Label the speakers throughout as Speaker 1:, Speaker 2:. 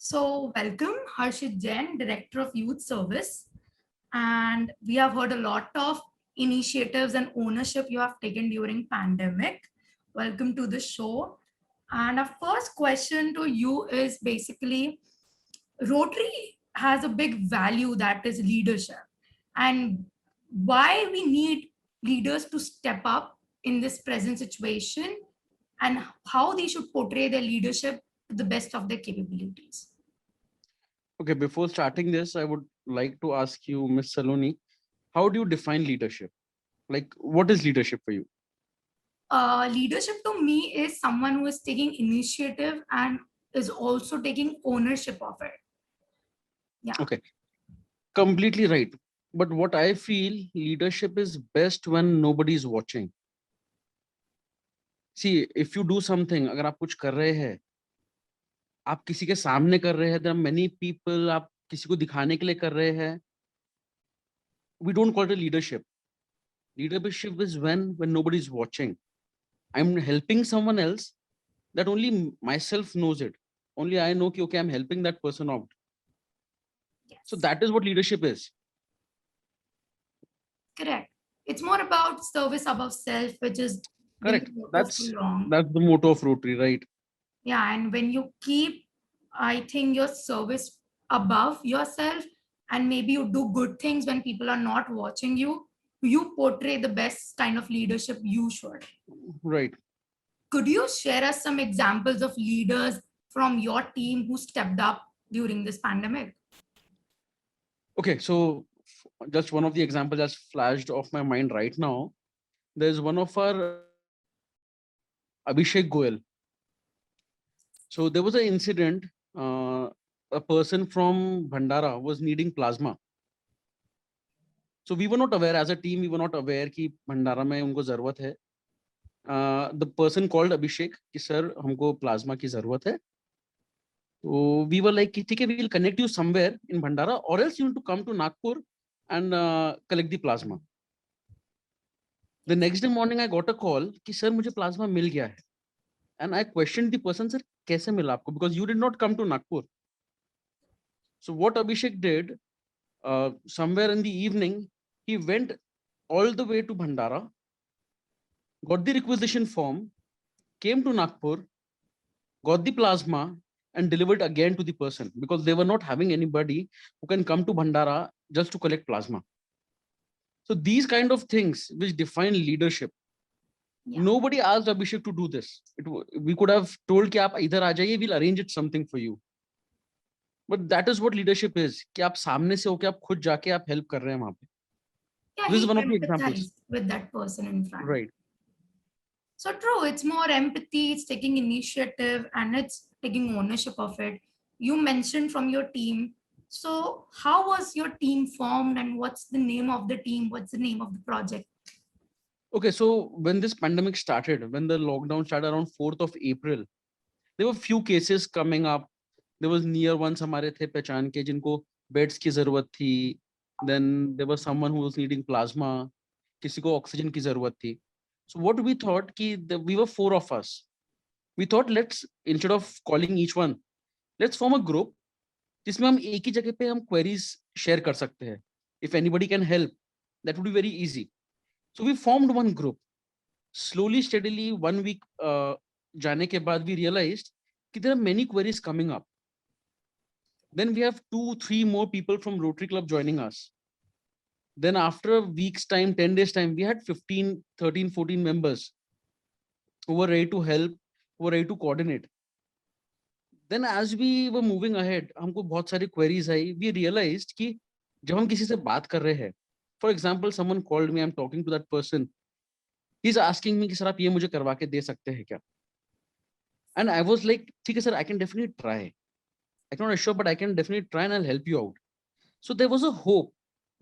Speaker 1: So, welcome, Harshit Jain, Director of Youth Service. And we have heard a lot of initiatives and ownership you have taken during pandemic. Welcome to the show. And our first question to you is basically Rotary has a big value that is leadership. And why we need leaders to step up in this present situation and how they should portray their leadership to the best of their capabilities.
Speaker 2: Okay, before starting this, I would like to ask you, Miss Saloni, how do you define leadership? Like, what is leadership for you?
Speaker 1: Leadership to me is someone who is taking initiative and is also taking ownership of it. Yeah,
Speaker 2: Okay, completely right. But what I feel leadership is best when nobody is watching. See, if you do something, अगर आप कुछ कर रहे हैं, आप किसी के सामने कर रहे हैं, there are many people, आप किसी को दिखाने के लिए कर रहे हैं, we don't call it leadership. Leadership is when nobody is watching. I'm helping someone else that only myself knows it. Only I know, okay, I'm helping that person out. So
Speaker 1: yes,
Speaker 2: that is what leadership is.
Speaker 1: correct. It's more about service above self, which has been
Speaker 2: Correct.
Speaker 1: the motto for
Speaker 2: That's
Speaker 1: long.
Speaker 2: that's the motto of Rotary, right?
Speaker 1: Yeah, and when you keep, I think, your service above yourself, and maybe you do good things when people are not watching you, you portray the best kind of leadership you should.
Speaker 2: Right.
Speaker 1: Could you share us some examples of leaders from your team who stepped up during this pandemic?
Speaker 2: Okay, so just one of the examples that's flashed off my mind right now. There's one of our Abhishek Goel. So there was an incident. A person from Bhandara was needing plasma. So we were not aware as a team. We were not aware कि भंडारा में उनको जरूरत है. The person called Abhishek कि sir हमको plasma की जरूरत है. So we were like, ठीक है, we'll connect you somewhere in Bhandara, or else you need to come to Nagpur and collect the plasma. The next day morning, I got a call कि sir मुझे plasma मिल गया है. And I questioned the person, sir कैसे मिला आपको? Because you did not come to Nagpur. So what Abhishek did, somewhere in the evening, he went all the way to Bhandara, got the requisition form, came to Nagpur, got the plasma, and delivered again to the person because they were not having anybody who can come to Bhandara just to collect plasma. So these kind of things which define leadership.
Speaker 1: Yeah.
Speaker 2: Nobody asked Abhishek to do this. We could have told कि आप इधर आ जाइए, we'll arrange it something for you. But that is what leadership is. कि आप सामने से होके आप खुद जाके आप help कर रहे हैं वहाँ पे.
Speaker 1: Yeah,
Speaker 2: This is
Speaker 1: he
Speaker 2: one of the examples.
Speaker 1: empathized with that person in front.
Speaker 2: Right.
Speaker 1: So true, it's more empathy, it's taking initiative, and it's taking ownership of it. You mentioned from your team. So, how was your team formed, and what's the name of the team? What's the name of the project?
Speaker 2: Okay, so when this pandemic started, when the lockdown started around 4th of April, there were few cases coming up. There was near ones हमारे थे पहचान के जिनको beds की जरूरत थी. Then there was someone who was needing plasma. किसी को ऑक्सीजन की जरूरत थी. So what we thought कि we were four of us. We thought let's instead of calling each one, let's form a group जिसमें हम एक ही जगह पे हम queries share कर सकते हैं. If anybody can help, that would be very easy. So we formed one group. Slowly, steadily, 1 week जाने के बाद we realized कि there are many queries coming up. Then we have 2-3 more people from Rotary Club joining us. Then after a week's time, 10 days time, we had 15, 13, 14 members who were ready to help, who were ready to coordinate. Then as we were moving ahead, हमको बहुत सारी queries I. We realized कि जब हम किसी से बात कर रहे हैं, for example, someone called me, I'm talking to that person. He's asking me कि सर आप ये मुझे करवा के दे सकते हैं क्या? And I was like, ठीक है sir, I can definitely try. I cannot assure, but I can definitely try and I'll help you out. So there was a hope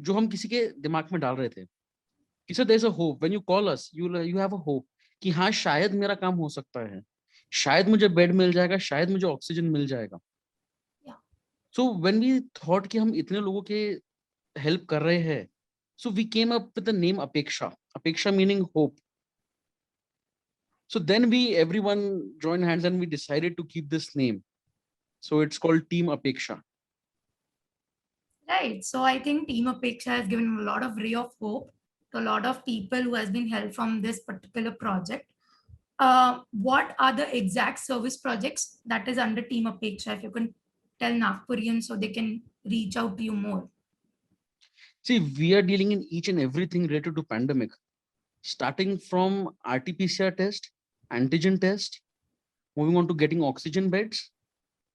Speaker 2: जो हम किसी के दिमाग में डाल रहे थे कि sir there's a hope. When you call us, you have a hope कि हाँ शायद मेरा काम हो सकता है, शायद मुझे बेड मिल जाएगा, शायद मुझे ऑक्सीजन मिल जाएगा.
Speaker 1: Yeah.
Speaker 2: So when we thought कि हम इतने लोगों के हेल्प कर रहे हैं, so we came up with the name Apeksha. Apeksha meaning hope. So then we everyone joined hands and we decided to keep this name. So it's called Team Apeksha.
Speaker 1: Right. So I think Team Apeksha has given a lot of ray of hope to a lot of people who has been helped from this particular project. What are the exact service projects that is under Team Apeksha? If you can tell Nagpurians so they can reach out to you more.
Speaker 2: See, we are dealing in each and everything related to pandemic, starting from RT-PCR test, antigen test, moving on to getting oxygen beds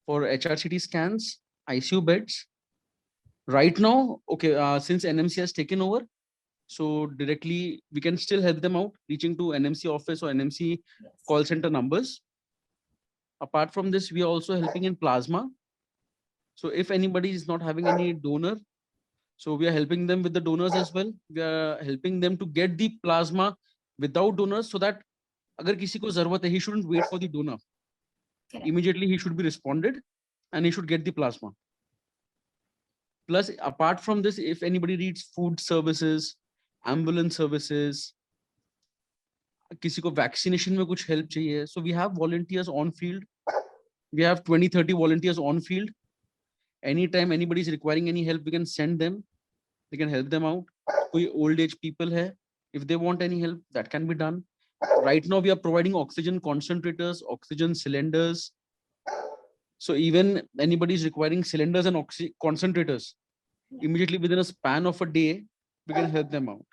Speaker 2: for HRCT scans, ICU beds. Right now, okay, since NMC has taken over, so directly we can still help them out, reaching to NMC office or NMC
Speaker 1: Yes.
Speaker 2: call center numbers. Apart from this, we are also helping in plasma. So if anybody is not having any donor, so we are helping them with the donors as well. We are helping them to get the plasma without donors, so that अगर किसी को जरूरत है, he shouldn't wait for the donor.
Speaker 1: Correct.
Speaker 2: Immediately he should be responded and he should get the plasma. Plus, apart from this, if anybody needs food services, ambulance services, किसी को vaccination में कुछ help चाहिए, so we have volunteers on field. We have 20-30 volunteers on field. Anytime anybody is requiring any help, we can send them. We can help them out. कोई old age people है, if they want any help, that can be done. Right now, we are providing oxygen concentrators, oxygen cylinders. So even anybody is requiring cylinders and concentrators, immediately within a span of a day, we can help them out.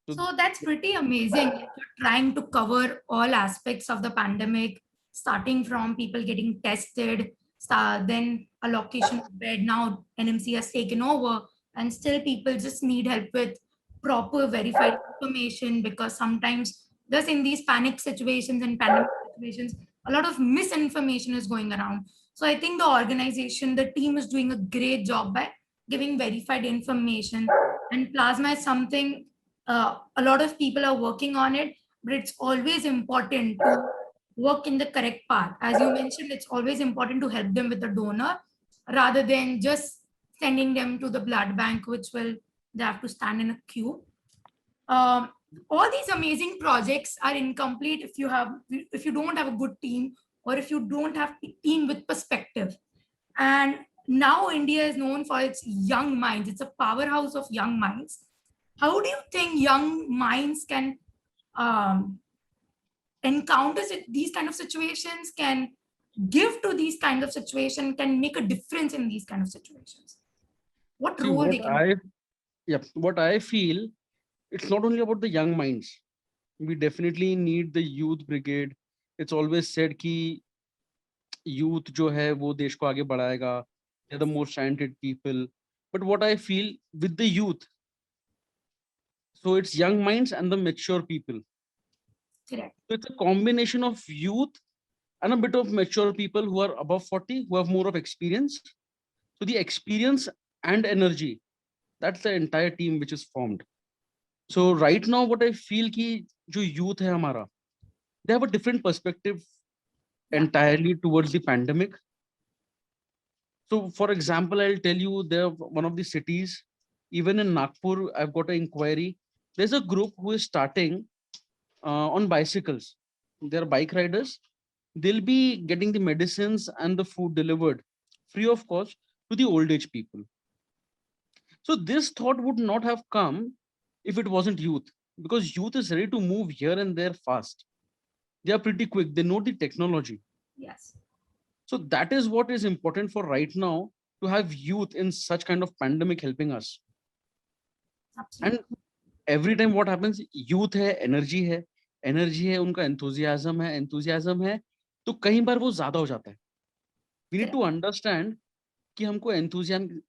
Speaker 1: So that's pretty amazing. Like you're trying to cover all aspects of the pandemic, starting from people getting tested, then allocation of bed. Now NMC has taken over, and still people just need help with proper verified information, because sometimes just in these panic situations and pandemic situations, a lot of misinformation is going around. So I think the organization, the team is doing a great job by giving verified information. And plasma is something a lot of people are working on it, but it's always important to work in the correct path. As you mentioned, it's always important to help them with the donor rather than just sending them to the blood bank, which will they have to stand in a queue. Um, all these amazing projects are incomplete if you don't have a good team, or if you don't have a team with perspective. And now India is known for its young minds. It's a powerhouse of young minds. How do you think young minds can encounter these kind of situations, can give to these kind of situations, can make a difference in these kind of situations? What
Speaker 2: See,
Speaker 1: role they can
Speaker 2: what I feel, it's not only about the young minds. We definitely need the youth brigade. It's always said कि youth जो है वो देश को आगे बढ़ाएगा. They're the most talented people. But what I feel with the youth, so it's young minds and the mature people.
Speaker 1: Correct.
Speaker 2: So it's a combination of youth and a bit of mature people who are above 40, who have more of experience. So the experience and energy, that's the entire team which is formed. So right now, what I feel कि जो youth है हमारा, they have a different perspective entirely towards the pandemic. So for example, I'll tell you, there one of the cities, even in Nagpur, I've got an inquiry. There's a group who is starting on bicycles. They're bike riders. They'll be getting the medicines and the food delivered free of cost to the old age people. So this thought would not have come if it wasn't youth, because youth is ready to move here and there fast. They are pretty quick. They know the technology.
Speaker 1: Yes.
Speaker 2: So that is what is important for right now, to have youth in such kind of pandemic helping us.
Speaker 1: Absolutely.
Speaker 2: And every time what happens, youth है, energy है, उनका enthusiasm है, तो कई बार वो ज्यादा हो जाता है. We need to understand कि हमको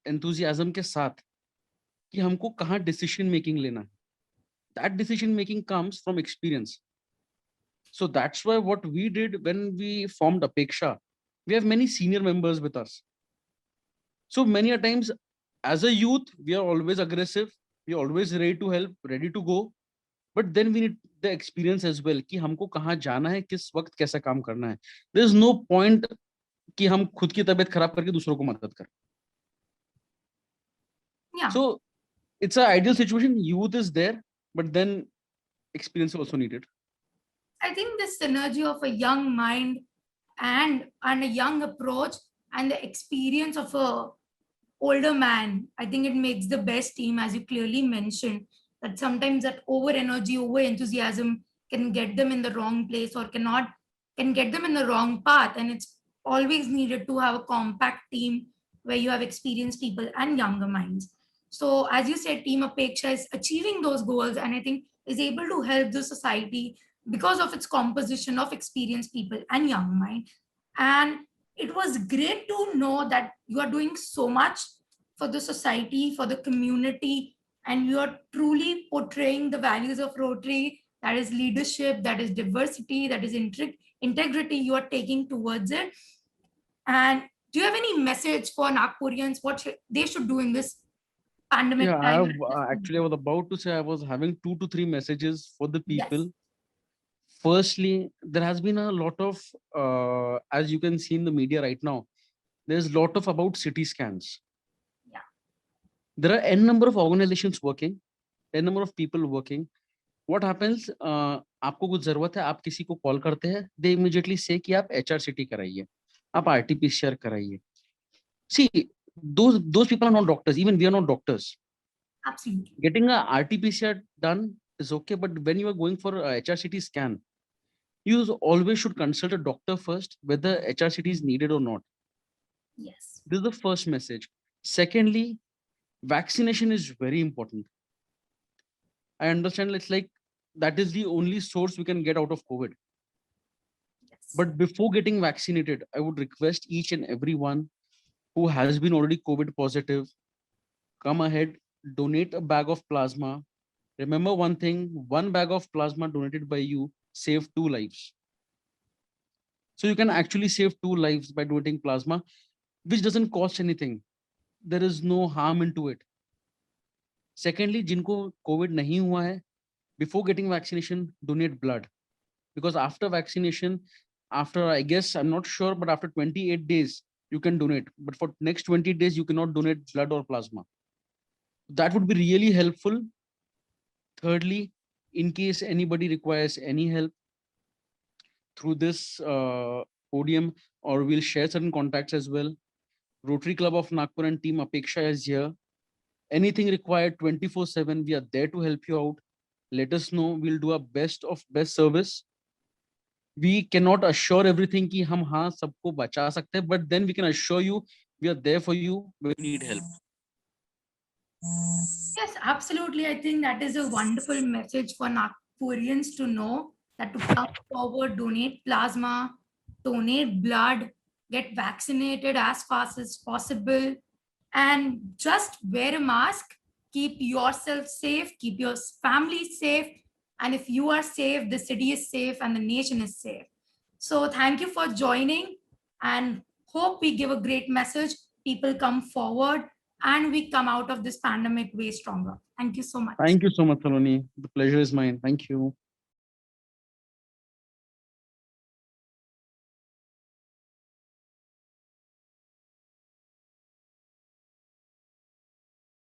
Speaker 2: enthusiasm के साथ कि हमको कहाँ decision making लेना है. That decision making comes from experience. So that's why what we did when we formed Apeksha, we have many senior members with us. So many a times as a youth, we are always aggressive. We are always ready to help, ready to go. But then we need the experience as well कि हमको कहाँ जाना है, किस वक्त कैसा काम करना है. There is no point कि हम खुद की तबीयत खराब करके दूसरों को मदद करें.
Speaker 1: Yeah.
Speaker 2: So it's an ideal situation. Youth is there, but then experience is also needed.
Speaker 1: I think the synergy of a young mind and a young approach and the experience of a older man, I think it makes the best team, as you clearly mentioned, that sometimes that over energy, over enthusiasm can get them in the wrong place or can get them in the wrong path. And it's always needed to have a compact team where you have experienced people and younger minds. So as you said, Team Apeksha is achieving those goals and I think is able to help the society because of its composition of experienced people and young mind. And it was great to know that you are doing so much for the society, for the community, and you are truly portraying the values of Rotary, that is leadership, that is diversity, that is integrity you are taking towards it. And do you have any message for Nagpurians, what they should do in this
Speaker 2: Yeah,
Speaker 1: pandemic
Speaker 2: I
Speaker 1: time?
Speaker 2: have actually I was about to say I was having 2 to 3 messages for the
Speaker 1: Yes.
Speaker 2: people. Firstly, there has been a lot of as you can see in the media right now, there's a lot of about city scans.
Speaker 1: Yeah.
Speaker 2: There are n number of organizations working, n number of people working. What happens, आपको कुछ जरूरत है, आप किसी को call करते हैं, they immediately say कि आप HRCT कराइए, आप RT-PCR कराइए. See, those people are not doctors, even we are not doctors.
Speaker 1: Absolutely.
Speaker 2: Getting a RT-PCR done is okay, but when you are going for a HRCT scan, you always should consult a doctor first whether HRCT is needed or not.
Speaker 1: Yes.
Speaker 2: This is the first message. Secondly, vaccination is very important. I understand it's like that is the only source we can get out of COVID.
Speaker 1: Yes.
Speaker 2: But before getting vaccinated, I would request each and everyone who has been already COVID positive, come ahead, donate a bag of plasma. Remember one thing, one bag of plasma donated by you saved 2 lives. So you can actually save 2 lives by donating plasma, which doesn't cost anything. There is no harm into it. Secondly, जिनको COVID नहीं हुआ है, before getting vaccination, donate blood. Because after vaccination, after, I guess, I'm not sure, but after 28 days, you can donate. But for next 20 days, you cannot donate blood or plasma. That would be really helpful. Thirdly, in case anybody requires any help through this podium, or we'll share certain contacts as well. Rotary Club of Nagpur and Team Apeksha is here. Anything required 24/7, we are there to help you out. Let us know. We'll do our best of best service. We cannot assure everything कि हम हाँ सबको बचा सकते हैं, but then we can assure you we are there for you when you need help.
Speaker 1: Yes, absolutely. I think that is a wonderful message for Nagpurians to know that to come forward, donate plasma, donate blood, get vaccinated as fast as possible, and just wear a mask. Keep yourself safe, keep your family safe. And if you are safe, the city is safe and the nation is safe. So thank you for joining and hope we give a great message. People come forward and we come out of this pandemic way stronger. Thank you so much.
Speaker 2: Thank you so much, Saloni. The pleasure is mine. Thank you.